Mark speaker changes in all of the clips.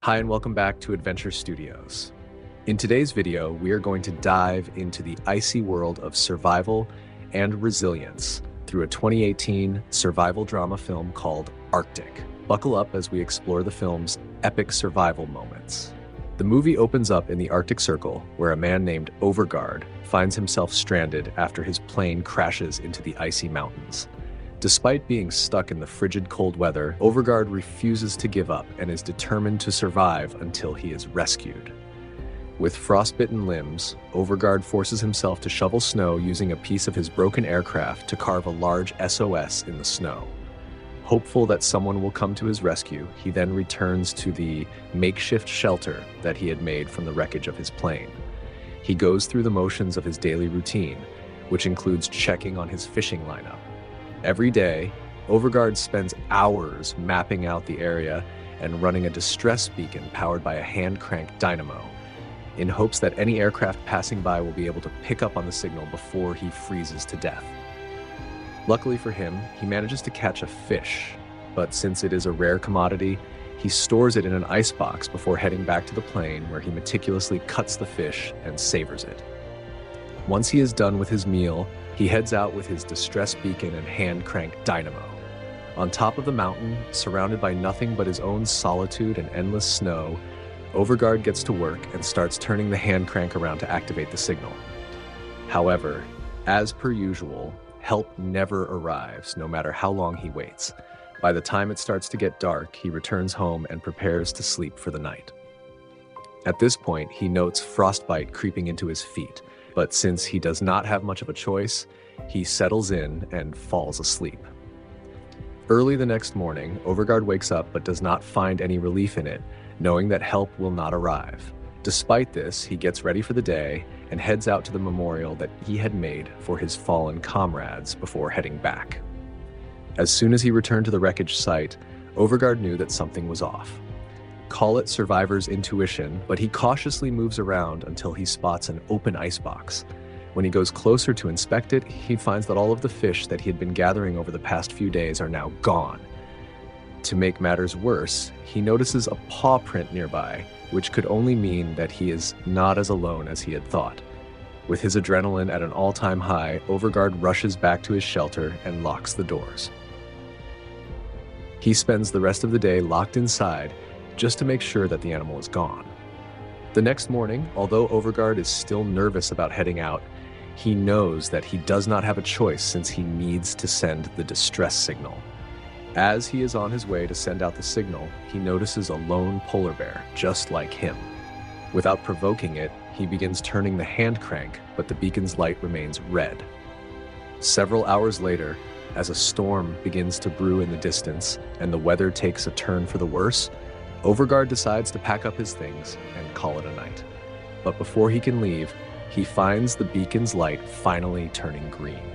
Speaker 1: Hi and welcome back to Adventure Studios. In today's video, we are going to dive into the icy world of survival and resilience through a 2018 survival drama film called Arctic. Buckle up as we explore the film's epic survival moments. The movie opens up in the Arctic Circle, where a man named Overgard finds himself stranded after his plane crashes into the icy mountains. Despite being stuck in the frigid cold weather, Overgard refuses to give up and is determined to survive until he is rescued. With frostbitten limbs, Overgard forces himself to shovel snow using a piece of his broken aircraft to carve a large SOS in the snow. Hopeful that someone will come to his rescue, he then returns to the makeshift shelter that he had made from the wreckage of his plane. He goes through the motions of his daily routine, which includes checking on his fishing lineup. Every day, Overgard spends hours mapping out the area and running a distress beacon powered by a hand-cranked dynamo, in hopes that any aircraft passing by will be able to pick up on the signal before he freezes to death. Luckily for him, he manages to catch a fish, but since it is a rare commodity, he stores it in an icebox before heading back to the plane, where he meticulously cuts the fish and savors it. Once he is done with his meal, he heads out with his distress beacon and hand-cranked dynamo. On top of the mountain, surrounded by nothing but his own solitude and endless snow, Overgard gets to work and starts turning the hand crank around to activate the signal. However, as per usual, help never arrives, no matter how long he waits. By the time it starts to get dark, he returns home and prepares to sleep for the night. At this point, he notes frostbite creeping into his feet, but since he does not have much of a choice, he settles in and falls asleep. Early the next morning, Overgard wakes up but does not find any relief in it, knowing that help will not arrive. Despite this, he gets ready for the day and heads out to the memorial that he had made for his fallen comrades before heading back. As soon as he returned to the wreckage site, Overgard knew that something was off. Call it survivor's intuition, but he cautiously moves around until he spots an open icebox. When he goes closer to inspect it, he finds that all of the fish that he had been gathering over the past few days are now gone. To make matters worse, he notices a paw print nearby, which could only mean that he is not as alone as he had thought. With his adrenaline at an all-time high, Overgard rushes back to his shelter and locks the doors. He spends the rest of the day locked inside, just to make sure that the animal is gone. The next morning, although Overgard is still nervous about heading out, he knows that he does not have a choice since he needs to send the distress signal. As he is on his way to send out the signal, he notices a lone polar bear, just like him. Without provoking it, he begins turning the hand crank, but the beacon's light remains red. Several hours later, as a storm begins to brew in the distance and the weather takes a turn for the worse, Overgard decides to pack up his things and call it a night. But before he can leave, he finds the beacon's light finally turning green.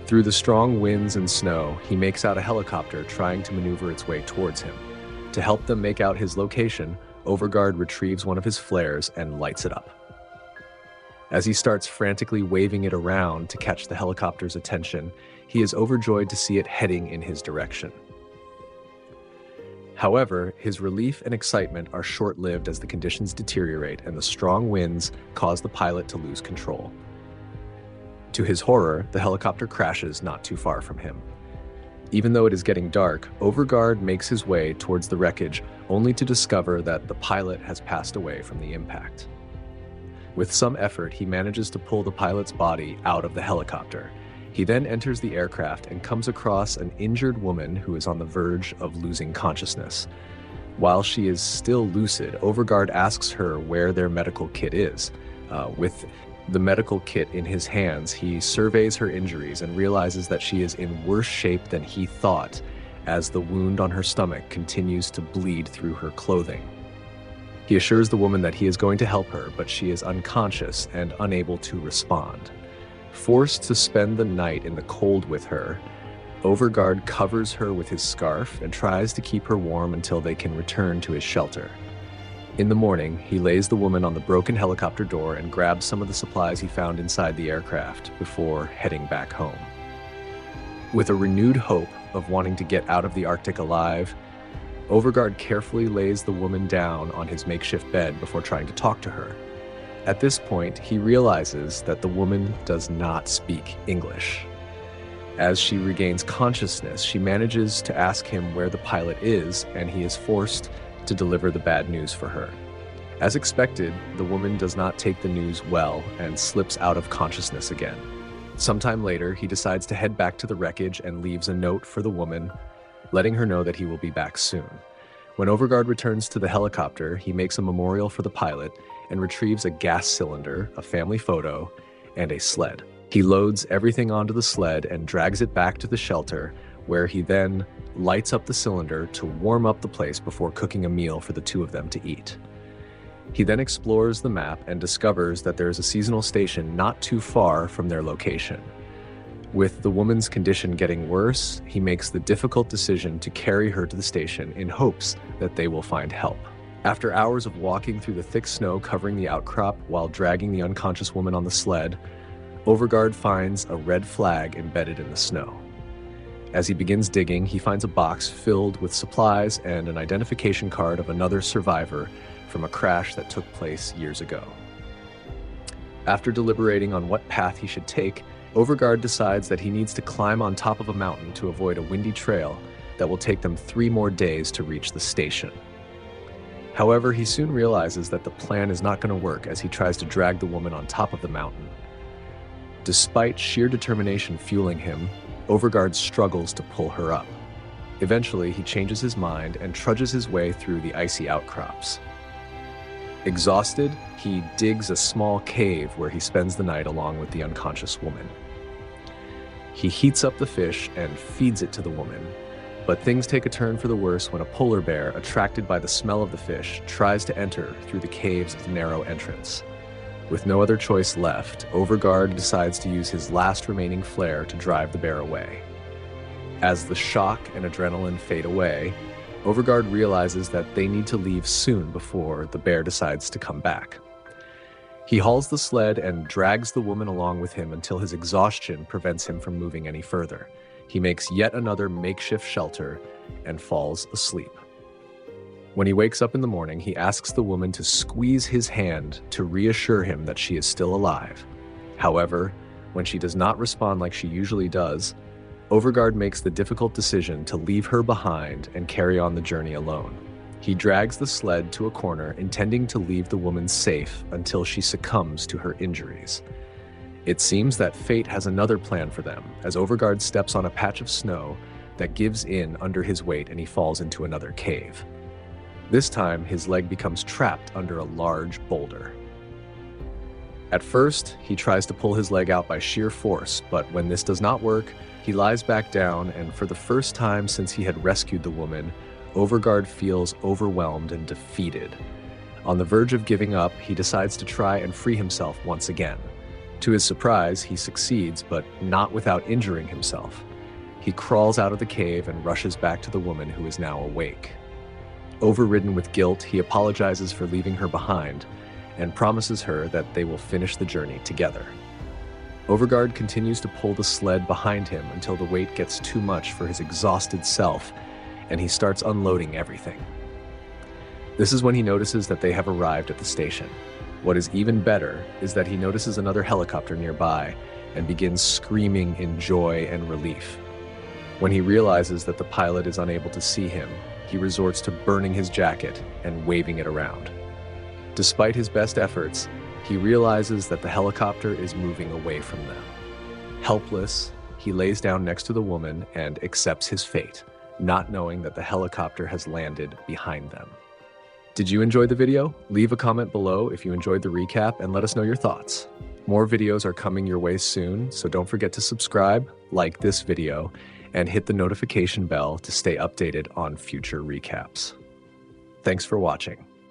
Speaker 1: Through the strong winds and snow, he makes out a helicopter trying to maneuver its way towards him. To help them make out his location, Overgard retrieves one of his flares and lights it up. As he starts frantically waving it around to catch the helicopter's attention, he is overjoyed to see it heading in his direction. However, his relief and excitement are short-lived as the conditions deteriorate and the strong winds cause the pilot to lose control. To his horror, the helicopter crashes not too far from him. Even though it is getting dark, Overgard makes his way towards the wreckage, only to discover that the pilot has passed away from the impact. With some effort, he manages to pull the pilot's body out of the helicopter. He then enters the aircraft and comes across an injured woman who is on the verge of losing consciousness. While she is still lucid, Overgard asks her where their medical kit is. With the medical kit in his hands, he surveys her injuries and realizes that she is in worse shape than he thought, as the wound on her stomach continues to bleed through her clothing. He assures the woman that he is going to help her, but she is unconscious and unable to respond. Forced to spend the night in the cold with her, Overgard covers her with his scarf and tries to keep her warm until they can return to his shelter. In the morning, he lays the woman on the broken helicopter door and grabs some of the supplies he found inside the aircraft before heading back home. With a renewed hope of wanting to get out of the Arctic alive, Overgaard carefully lays the woman down on his makeshift bed before trying to talk to her. At this point, he realizes that the woman does not speak English. As she regains consciousness, she manages to ask him where the pilot is, and he is forced to deliver the bad news for her. As expected, the woman does not take the news well and slips out of consciousness again. Sometime later, he decides to head back to the wreckage and leaves a note for the woman, letting her know that he will be back soon. When Overgaard returns to the helicopter, he makes a memorial for the pilot and retrieves a gas cylinder, a family photo, and a sled. He loads everything onto the sled and drags it back to the shelter, where he then lights up the cylinder to warm up the place before cooking a meal for the two of them to eat. He then explores the map and discovers that there is a seasonal station not too far from their location. With the woman's condition getting worse, he makes the difficult decision to carry her to the station in hopes that they will find help. After hours of walking through the thick snow covering the outcrop while dragging the unconscious woman on the sled, Overgaard finds a red flag embedded in the snow. As he begins digging, he finds a box filled with supplies and an identification card of another survivor from a crash that took place years ago. After deliberating on what path he should take, Overgaard decides that he needs to climb on top of a mountain to avoid a windy trail that will take them 3 more days to reach the station. However, he soon realizes that the plan is not going to work as he tries to drag the woman on top of the mountain. Despite sheer determination fueling him, Overgaard struggles to pull her up. Eventually, he changes his mind and trudges his way through the icy outcrops. Exhausted, he digs a small cave where he spends the night along with the unconscious woman. He heats up the fish and feeds it to the woman, but things take a turn for the worse when a polar bear, attracted by the smell of the fish, tries to enter through the cave's narrow entrance. With no other choice left, Overgaard decides to use his last remaining flare to drive the bear away. As the shock and adrenaline fade away, Overgaard realizes that they need to leave soon before the bear decides to come back. He hauls the sled and drags the woman along with him until his exhaustion prevents him from moving any further. He makes yet another makeshift shelter and falls asleep. When he wakes up in the morning, he asks the woman to squeeze his hand to reassure him that she is still alive. However, when she does not respond like she usually does, Overgaard makes the difficult decision to leave her behind and carry on the journey alone. He drags the sled to a corner, intending to leave the woman safe until she succumbs to her injuries. It seems that fate has another plan for them, as Overgaard steps on a patch of snow that gives in under his weight and he falls into another cave. This time, his leg becomes trapped under a large boulder. At first, he tries to pull his leg out by sheer force, but when this does not work, he lies back down, and for the first time since he had rescued the woman, Overgaard feels overwhelmed and defeated. On the verge of giving up, he decides to try and free himself once again. To his surprise, he succeeds, but not without injuring himself. He crawls out of the cave and rushes back to the woman, who is now awake. Overridden with guilt, he apologizes for leaving her behind and promises her that they will finish the journey together. Overgaard continues to pull the sled behind him until the weight gets too much for his exhausted self, and he starts unloading everything. This is when he notices that they have arrived at the station. What is even better is that he notices another helicopter nearby and begins screaming in joy and relief. When he realizes that the pilot is unable to see him, he resorts to burning his jacket and waving it around. Despite his best efforts, he realizes that the helicopter is moving away from them. Helpless, he lays down next to the woman and accepts his fate, not knowing that the helicopter has landed behind them. Did you enjoy the video? Leave a comment below if you enjoyed the recap and let us know your thoughts. More videos are coming your way soon, so don't forget to subscribe, like this video, and hit the notification bell to stay updated on future recaps. Thanks for watching.